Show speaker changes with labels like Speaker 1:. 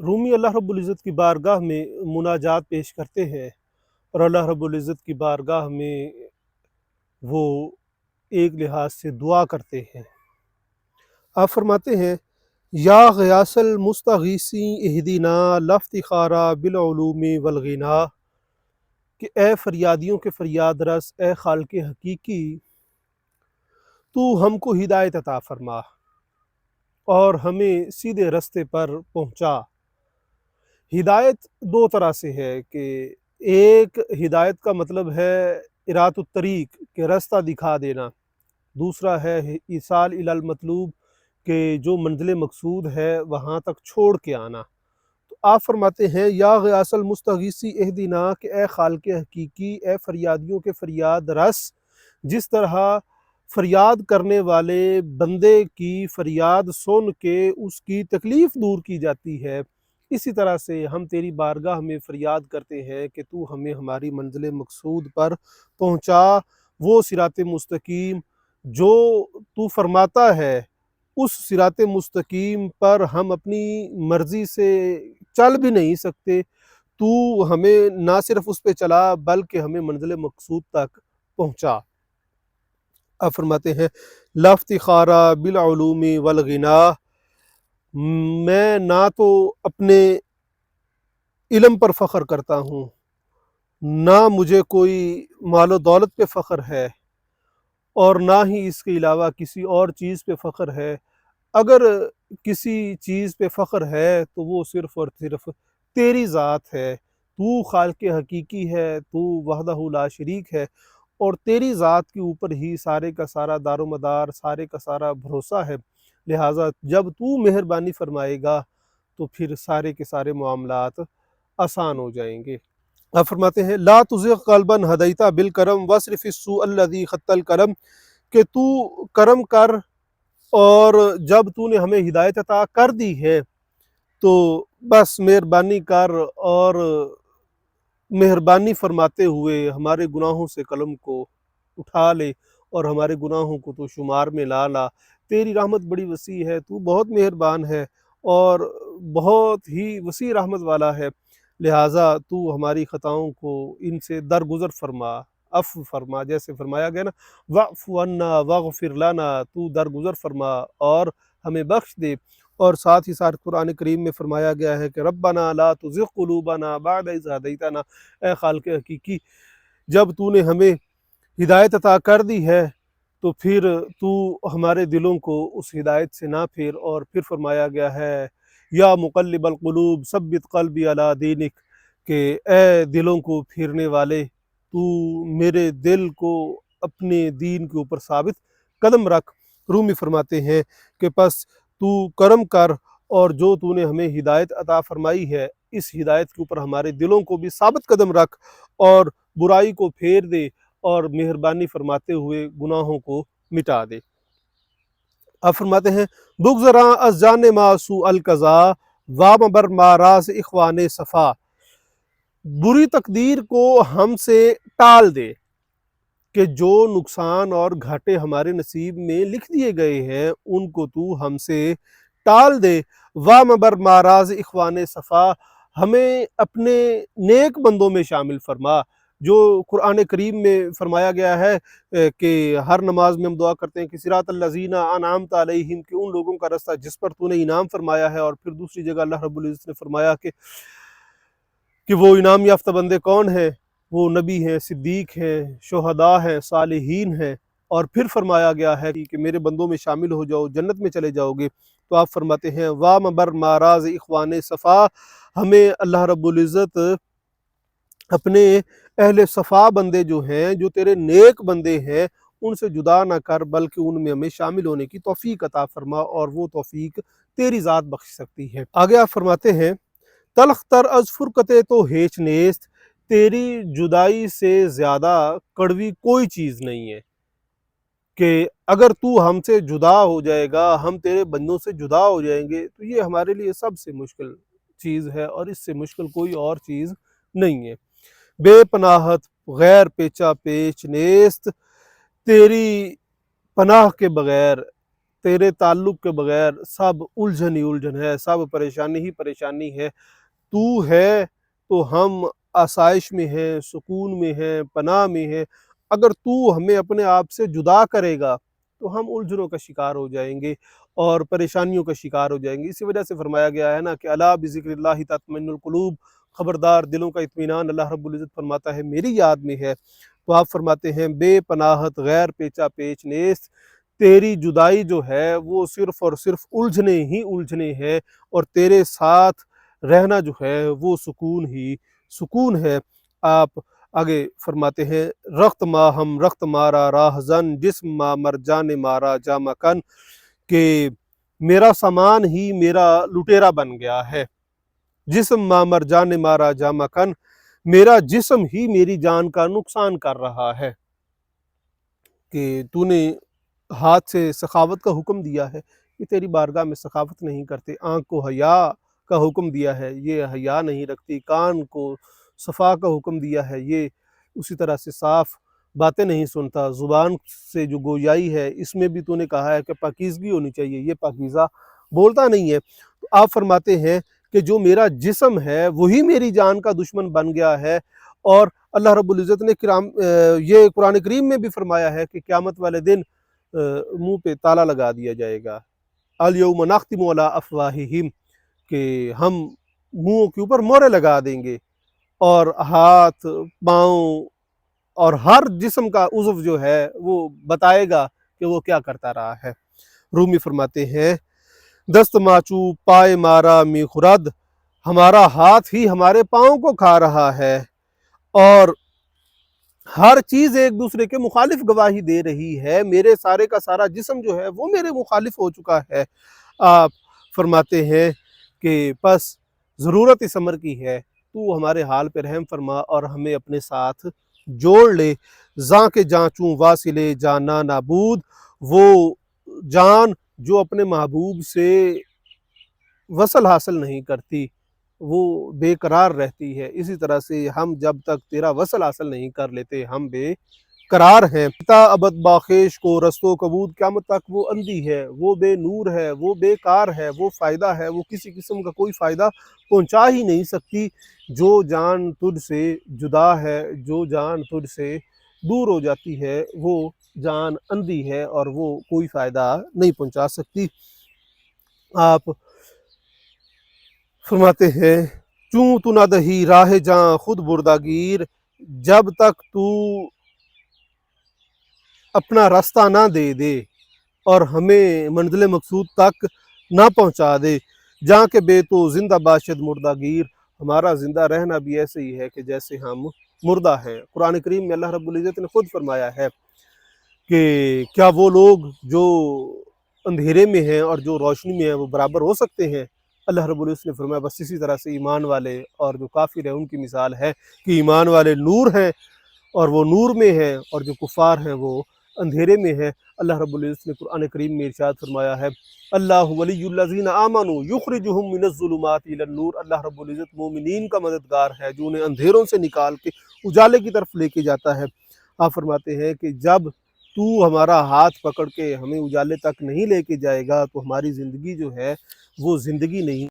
Speaker 1: رومی اللہ رب العزت کی بارگاہ میں مناجات پیش کرتے ہیں اور اللہ رب العزت کی بارگاہ میں وہ ایک لحاظ سے دعا کرتے ہیں۔ آپ فرماتے ہیں یا غیاث المستغیثی اہدنا لافتخارا بالعلوم والغنا، کہ اے فریادیوں کے فریاد رس، اے خالق حقیقی، تو ہم کو ہدایت عطا فرما اور ہمیں سیدھے رستے پر پہنچا۔ ہدایت دو طرح سے ہے کہ ایک ہدایت کا مطلب ہے ارات الطریق، کہ رستہ دکھا دینا، دوسرا ہے ایصال الی المطلوب، کہ جو منزل مقصود ہے وہاں تک چھوڑ کے آنا۔ تو آپ فرماتے ہیں یا غیاث المستغیثی اہدنا، کہ اے خالق حقیقی، اے فریادیوں کے فریاد رس، جس طرح فریاد کرنے والے بندے کی فریاد سن کے اس کی تکلیف دور کی جاتی ہے، اسی طرح سے ہم تیری بارگاہ میں فریاد کرتے ہیں کہ تو ہمیں ہماری منزل مقصود پر پہنچا، وہ صراط مستقیم جو تو فرماتا ہے، اس صراط مستقیم پر ہم اپنی مرضی سے چل بھی نہیں سکتے، تو ہمیں نہ صرف اس پہ چلا بلکہ ہمیں منزل مقصود تک پہنچا۔ آپ فرماتے ہیں لا افتخارا بالعلوم والغنا، میں نہ تو اپنے علم پر فخر کرتا ہوں، نہ مجھے کوئی مال و دولت پہ فخر ہے، اور نہ ہی اس کے علاوہ کسی اور چیز پہ فخر ہے۔ اگر کسی چیز پہ فخر ہے تو وہ صرف اور صرف تیری ذات ہے، تو خالق حقیقی ہے، تو وحدہ لا شریک ہے، اور تیری ذات کے اوپر ہی سارے کا سارا دار و مدار، سارے کا سارا بھروسہ ہے۔ لہٰذا جب تو مہربانی فرمائے گا تو پھر سارے کے سارے معاملات آسان ہو جائیں گے۔ آپ فرماتے ہیں لا تزغ قلبا ہدیت بالکرم واصرف السوء الذی خط الکرم، کہ تو کرم کر، اور جب تو نے ہمیں ہدایت عطا کر دی ہے تو بس مہربانی کر، اور مہربانی فرماتے ہوئے ہمارے گناہوں سے قلم کو اٹھا لے اور ہمارے گناہوں کو تو شمار میں لا۔ تیری رحمت بڑی وسیع ہے، تو بہت مہربان ہے اور بہت ہی وسیع رحمت والا ہے، لہٰذا تو ہماری خطاؤں کو ان سے درگزر فرما، عفو فرما، جیسے فرمایا گیا نا واعف عنا واغفر لنا، تو درگزر فرما اور ہمیں بخش دے۔ اور ساتھ ہی ساتھ قرآن کریم میں فرمایا گیا ہے کہ ربنا لا تزغ قلوبنا بعد اذ ہدیتنا، اے خالق حقیقی، جب تو نے ہمیں ہدایت عطا کر دی ہے تو پھر تو ہمارے دلوں کو اس ہدایت سے نہ پھیر۔ اور پھر فرمایا گیا ہے یا مقلب القلوب ثبت قلبی علی دینک، کہ اے دلوں کو پھیرنے والے، تو میرے دل کو اپنے دین کے اوپر ثابت قدم رکھ۔ رومی فرماتے ہیں کہ پس تو کرم کر، اور جو تو نے ہمیں ہدایت عطا فرمائی ہے اس ہدایت کے اوپر ہمارے دلوں کو بھی ثابت قدم رکھ، اور برائی کو پھیر دے، اور مہربانی فرماتے ہوئے گناہوں کو مٹا دے۔ آپ فرماتے ہیں بغضراں از جان ما سوء القضا وامبر ما راز اخوان صفا، بری تقدیر کو ہم سے ٹال دے، کہ جو نقصان اور گھاٹے ہمارے نصیب میں لکھ دیے گئے ہیں ان کو تو ہم سے ٹال دے۔ وامبر ما راز اخوان صفا، ہمیں اپنے نیک بندوں میں شامل فرما، جو قرآن کریم میں فرمایا گیا ہے کہ ہر نماز میں ہم دعا کرتے ہیں کہ صراط الذین انعمت علیہم، کہ ان لوگوں کا رستہ جس پر تو نے انعام فرمایا ہے۔ اور پھر دوسری جگہ اللہ رب العزت نے فرمایا کہ وہ انعام یافتہ بندے کون ہیں، وہ نبی ہیں، صدیق ہیں، شہداء ہیں، صالحین ہیں۔ اور پھر فرمایا گیا ہے کہ میرے بندوں میں شامل ہو جاؤ، جنت میں چلے جاؤ گے۔ تو آپ فرماتے ہیں وامبر ما راز اخوان صفا، ہمیں اللہ رب العزت اپنے اہل صفا بندے جو ہیں، جو تیرے نیک بندے ہیں، ان سے جدا نہ کر، بلکہ ان میں ہمیں شامل ہونے کی توفیق عطا فرما، اور وہ توفیق تیری ذات بخش سکتی ہے۔ آگے آپ فرماتے ہیں تلخ تر از فرقت تو ہیچ نیست، تیری جدائی سے زیادہ کڑوی کوئی چیز نہیں ہے، کہ اگر تو ہم سے جدا ہو جائے گا، ہم تیرے بندوں سے جدا ہو جائیں گے، تو یہ ہمارے لیے سب سے مشکل چیز ہے، اور اس سے مشکل کوئی اور چیز نہیں ہے۔ بے پناہت غیر پیچا پیچ نیست، تیری پناہ کے بغیر، تیرے تعلق کے بغیر سب الجھن ہی الجھن ہے، سب پریشانی ہی پریشانی ہے۔ تو ہے تو ہم آسائش میں ہیں، سکون میں ہیں، پناہ میں ہیں۔ اگر تو ہمیں اپنے آپ سے جدا کرے گا تو ہم الجھنوں کا شکار ہو جائیں گے اور پریشانیوں کا شکار ہو جائیں گے۔ اسی وجہ سے فرمایا گیا ہے نا کہ الا بذکر اللہ تطمئن القلوب، خبردار دلوں کا اطمینان اللہ رب العزت فرماتا ہے میری یاد میں ہے۔ تو آپ فرماتے ہیں بے پناہت غیر پیچا پیچ نیست، تیری جدائی جو ہے وہ صرف اور صرف الجھنے ہی الجھنے ہے، اور تیرے ساتھ رہنا جو ہے وہ سکون ہی سکون ہے۔ آپ آگے فرماتے ہیں رخت ما ہم رخت مارا راہزن، جسم ما مرجان مارا جامہ کن، کہ میرا سامان ہی میرا لٹیرا بن گیا ہے۔ جسم ما مرجان مارا جامہ کن، میرا جسم ہی میری جان کا نقصان کر رہا ہے۔ کہ تو نے ہاتھ سے سخاوت کا حکم دیا ہے، یہ تیری بارگاہ میں سخاوت نہیں کرتے۔ آنکھ کو حیا کا حکم دیا ہے، یہ حیا نہیں رکھتی۔ کان کو صفا کا حکم دیا ہے، یہ اسی طرح سے صاف باتیں نہیں سنتا۔ زبان سے جو گویائی ہے اس میں بھی تو نے کہا ہے کہ پاکیزگی ہونی چاہیے، یہ پاکیزہ بولتا نہیں ہے۔ تو آپ فرماتے ہیں کہ جو میرا جسم ہے وہی میری جان کا دشمن بن گیا ہے، اور اللہ رب العزت نے یہ قرآن کریم میں بھی فرمایا ہے کہ قیامت والے دن منہ پہ تالا لگا دیا جائے گا۔ الیوم نختم علی افواہہم، کہ ہم منہوں کے اوپر مہرے لگا دیں گے، اور ہاتھ پاؤں اور ہر جسم کا عضو جو ہے وہ بتائے گا کہ وہ کیا کرتا رہا ہے۔ رومی فرماتے ہیں دست ماچو پائے مارا می خورد، ہمارا ہاتھ ہی ہمارے پاؤں کو کھا رہا ہے، اور ہر چیز ایک دوسرے کے مخالف گواہی دے رہی ہے۔ میرے سارے کا سارا جسم جو ہے وہ میرے مخالف ہو چکا ہے۔ آپ فرماتے ہیں کہ پس ضرورت اس امر کی ہے تو ہمارے حال پہ رحم فرما اور ہمیں اپنے ساتھ جوڑ لے۔ زاں کے جاں چوں واصلے جانا نابود، وہ جان جو اپنے محبوب سے وصل حاصل نہیں کرتی وہ بے قرار رہتی ہے، اسی طرح سے ہم جب تک تیرا وصل حاصل نہیں کر لیتے ہم بے قرار ہیں۔ پتا ابد باخیش کو رستو کبود، قیامت تک وہ اندھی ہے، وہ بے نور ہے، وہ بے کار ہے، وہ فائدہ ہے، وہ کسی قسم کا کوئی فائدہ پہنچا ہی نہیں سکتی۔ جو جان تجھ سے جدا ہے، جو جان تجھ سے دور ہو جاتی ہے، وہ جان اندھی ہے اور وہ کوئی فائدہ نہیں پہنچا سکتی۔ آپ فرماتے ہیں چوں تو نہ دہی راہ جاں خود برداگیر، جب تک تو اپنا راستہ نہ دے دے اور ہمیں منزل مقصود تک نہ پہنچا دے۔ جہاں کہ بے تو زندہ باشد مردہ گیر، ہمارا زندہ رہنا بھی ایسے ہی ہے کہ جیسے ہم مردہ ہیں۔ قرآن کریم میں اللہ رب العزت نے خود فرمایا ہے کہ کیا وہ لوگ جو اندھیرے میں ہیں اور جو روشنی میں ہیں وہ برابر ہو سکتے ہیں؟ اللہ رب العزت نے فرمایا بس اسی طرح سے ایمان والے اور جو کافر ہیں ان کی مثال ہے کہ ایمان والے نور ہیں اور وہ نور میں ہیں، اور جو کفار ہیں وہ اندھیرے میں ہیں۔ اللہ رب العزت نے قرآن کریم میں ارشاد فرمایا ہے اللہ ولی الذین آمنوا یخرجہم من الظلمات الی النور، اللہ رب العزت مومنین کا مددگار ہے جو انہیں اندھیروں سے نکال کے اجالے کی طرف لے کے جاتا ہے۔ آپ فرماتے ہیں کہ جب تو ہمارا ہاتھ پکڑ کے ہمیں اجالے تک نہیں لے کے جائے گا تو ہماری زندگی جو ہے وہ زندگی نہیں